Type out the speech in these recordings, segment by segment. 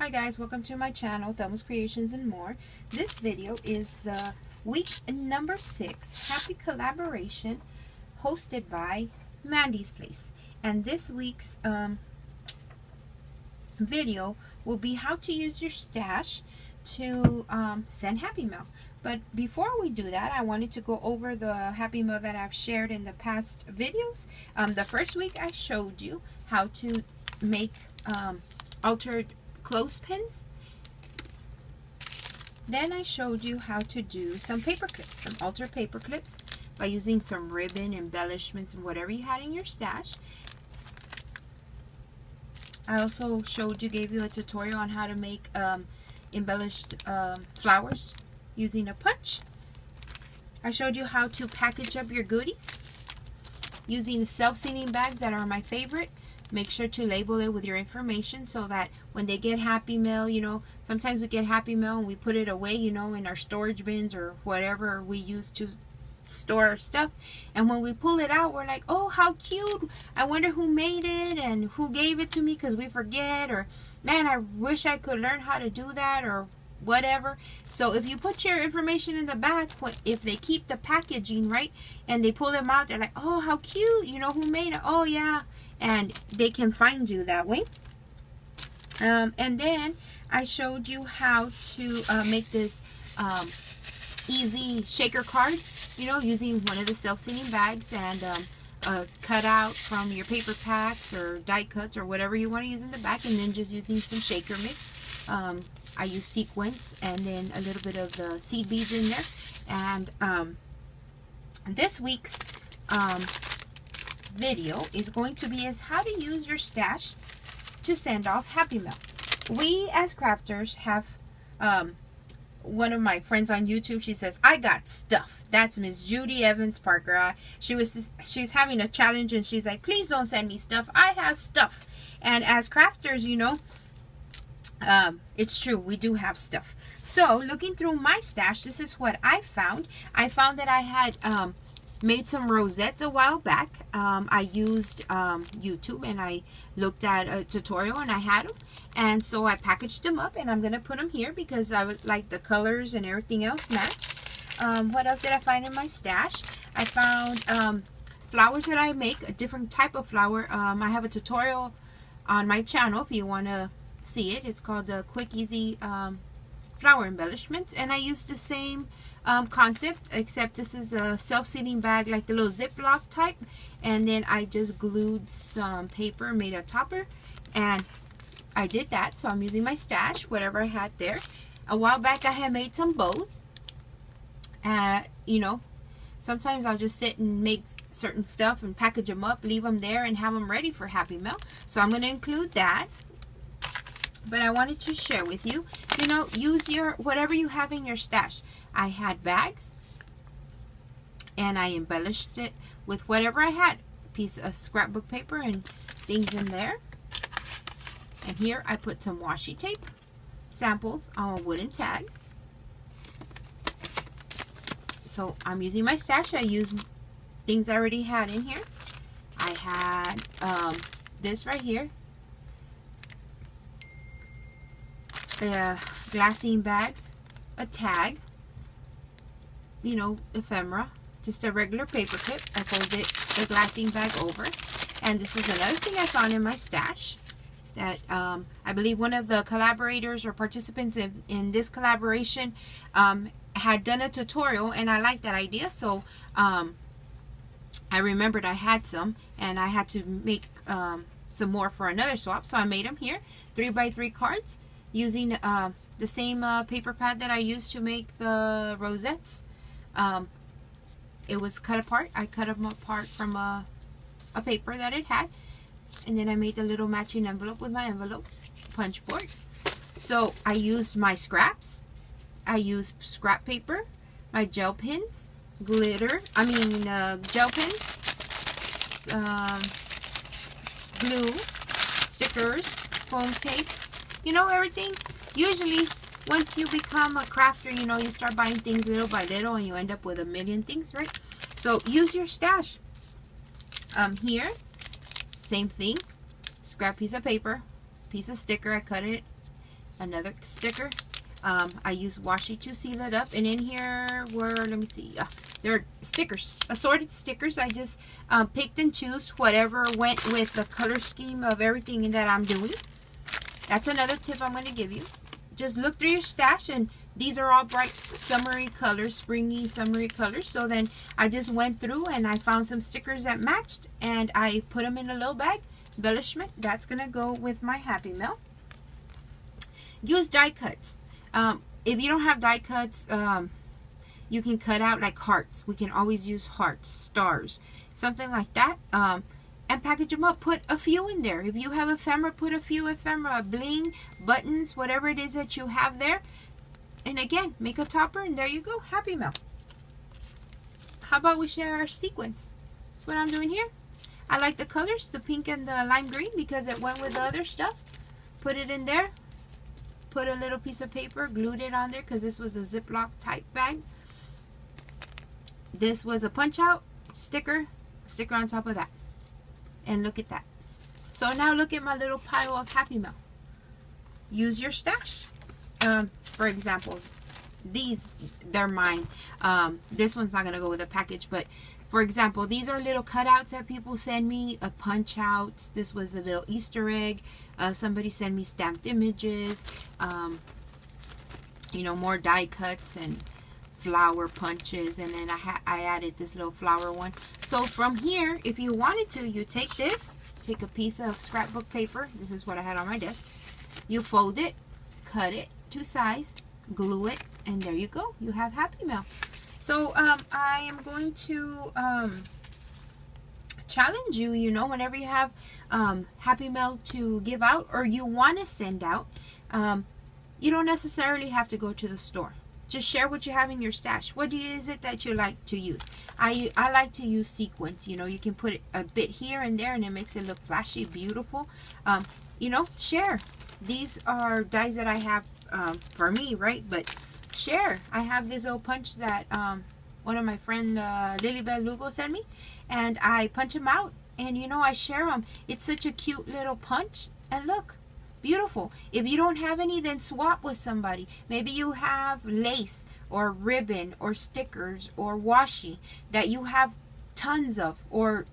Hi guys, welcome to my channel, Thelma's Creations and More. This video is the week number 6 happy collaboration hosted by Mandie's Place. And this week's video will be how to use your stash to send Happy Mail. But before we do that, I wanted to go over the Happy Mail that I've shared in the past videos. The first week I showed you how to make altered clothespins. Then I showed you how to do some paper clips, some altered paper clips by using some ribbon, embellishments, and whatever you had in your stash. I also gave you a tutorial on how to make embellished flowers using a punch. I showed you how to package up your goodies using self-sealing bags that are my favorite. Make sure to label it with your information so that when they get Happy Mail, you know, sometimes we get Happy Mail and we put it away, you know, in our storage bins or whatever we use to store our stuff. And when we pull it out, we're like, oh, how cute. I wonder who made it and who gave it to me, because we forget, or man, I wish I could learn how to do that, or whatever. So if you put your information in the back, if they keep the packaging right and they pull them out, they're like, oh, how cute, you know, who made it? Oh yeah. And they can find you that way. And then I showed you how to make this easy shaker card, you know, using one of the self-sealing bags and cut out from your paper packs or die cuts or whatever you want to use in the back, and then just using some shaker mix. I use sequins and then a little bit of the seed beads in there. And this week's video is going to be how to use your stash to send off Happy Mail. We as crafters have one of my friends on YouTube, she says, I got stuff. That's Miss Judy Evans Parker. She's having a challenge and she's like, please don't send me stuff. I have stuff. And as crafters, you know, it's true, we do have stuff. So looking through my stash, this is what I found. I found that I had made some rosettes a while back. I used YouTube and I looked at a tutorial and I had them, and so I packaged them up and I'm gonna put them here because I would like the colors and everything else matched. What else did I find in my stash? I found flowers that I make, a different type of flower. I have a tutorial on my channel if you want to see it. It's called the Quick Easy Flower Embellishments, and I used the same concept, except this is a self-sealing bag, like the little Ziploc type, and then I just glued some paper, made a topper, and I did that. So I'm using my stash, whatever I had there. A while back I had made some bows. You know, sometimes I'll just sit and make certain stuff and package them up, leave them there, and have them ready for Happy Mail. So I'm going to include that. But I wanted to share with you, you know, use your whatever you have in your stash. I had bags and I embellished it with whatever I had, a piece of scrapbook paper and things in there. And here I put some washi tape samples on a wooden tag. So I'm using my stash. I used things I already had in here. I had this right here, glassine bags, a tag, you know, ephemera, just a regular paper clip. I folded the glassine bag over. And this is another thing I found in my stash that I believe one of the collaborators or participants in this collaboration had done a tutorial, and I liked that idea. So I remembered I had some and I had to make some more for another swap. So I made them here, 3x3 cards, using the same paper pad that I used to make the rosettes. It was cut apart. I cut them apart from a paper that it had, and then I made the little matching envelope with my envelope punch board. So I used my scraps. I used scrap paper, my gel pens, glitter, gel pens, glue, stickers, foam tape, you know, everything. Usually once you become a crafter, you know, you start buying things little by little and you end up with a million things, right? So use your stash. Here, same thing, scrap piece of paper, piece of sticker, I cut it Another sticker. I use washi to seal it up. And in here were, let me see, there are stickers, assorted stickers. I just picked and choose whatever went with the color scheme of everything that I'm doing. That's another tip I'm going to give you. Just look through your stash, and these are all bright summery colors, springy summery colors. So then I just went through and I found some stickers that matched, and I put them in a little bag. Embellishment, that's going to go with my Happy Mail. Use die cuts. If you don't have die cuts, you can cut out like hearts. We can always use hearts, stars, something like that. And package them up. Put a few in there. If you have ephemera, put a few ephemera, bling, buttons, whatever it is that you have there. And again, make a topper, and there you go. Happy Mail. How about we share our sequins? That's what I'm doing here. I like the colors, the pink and the lime green, because it went with the other stuff. Put it in there. Put a little piece of paper, glued it on there, because this was a Ziploc type bag. This was a punch out sticker on top of that. And look at that. So now look at my little pile of Happy Mail. Use your stash. For example, these, they're mine. This one's not going to go with a package, but for example, these are little cutouts that people send me, punch outs. This was a little Easter egg. Somebody sent me stamped images, you know, more die cuts and flower punches, and then I added this little flower one. So from here, if you wanted to, you take this, take a piece of scrapbook paper. This is what I had on my desk. You fold it, cut it to size, glue it, and there you go. You have Happy Mail. So I am going to challenge you, you know, whenever you have Happy Mail to give out or you want to send out, you don't necessarily have to go to the store. Just share what you have in your stash. What is it that you like to use? I like to use sequins. You know, you can put a bit here and there, and it makes it look flashy, beautiful. You know, share. These are dies that I have for me, right? But share. I have this old punch that one of my friend Lilybell Lugo sent me, and I punch them out, and you know, I share them. It's such a cute little punch, and look, beautiful. If you don't have any, then swap with somebody. Maybe you have lace or ribbon or stickers or washi that you have tons of or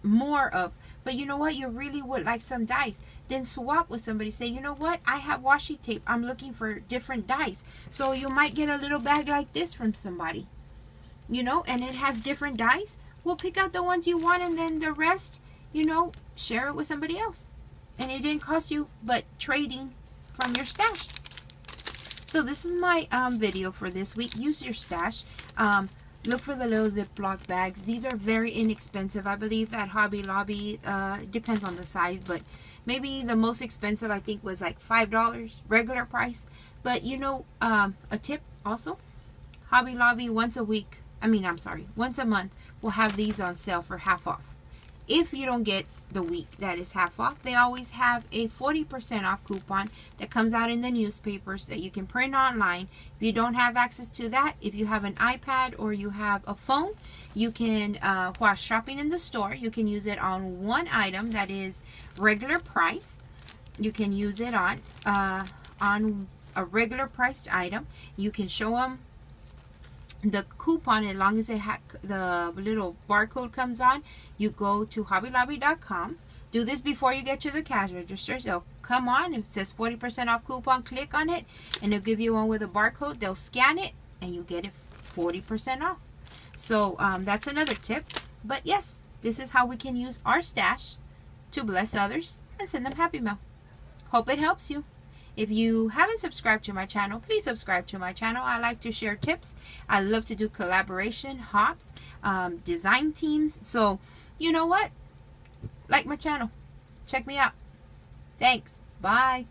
more of, but you know what, you really would like some dies. Then swap with somebody. Say, you know what, I have washi tape, I'm looking for different dies. So you might get a little bag like this from somebody, you know, and it has different dies. Well, pick out the ones you want, and then the rest, you know, share it with somebody else. And it didn't cost you but trading from your stash. So this is my video for this week. Use your stash. Look for the little Ziploc bags. These are very inexpensive. I believe at Hobby Lobby, depends on the size, but maybe the most expensive I think was like $5 regular price. But you know, a tip also, Hobby Lobby once a month will have these on sale for half off. If you don't get the week that is half off, they always have a 40% off coupon that comes out in the newspapers that you can print online. If you don't have access to that, if you have an iPad or you have a phone, you can, while shopping in the store, you can use it on one item that is regular price. You can use it on a regular priced item. You can show them the coupon as long as the little barcode comes on. You go to hobbylobby.com. Do this before you get to the cash register. So come on, it says 40% off coupon, click on it, and they'll give you one with a barcode. They'll scan it and you get it 40% off. So that's another tip. But yes, this is how we can use our stash to bless others and send them Happy Mail. Hope it helps you. If you haven't subscribed to my channel, please subscribe to my channel. I like to share tips. I love to do collaboration, hops, design teams. So, you know what? Like my channel. Check me out. Thanks. Bye.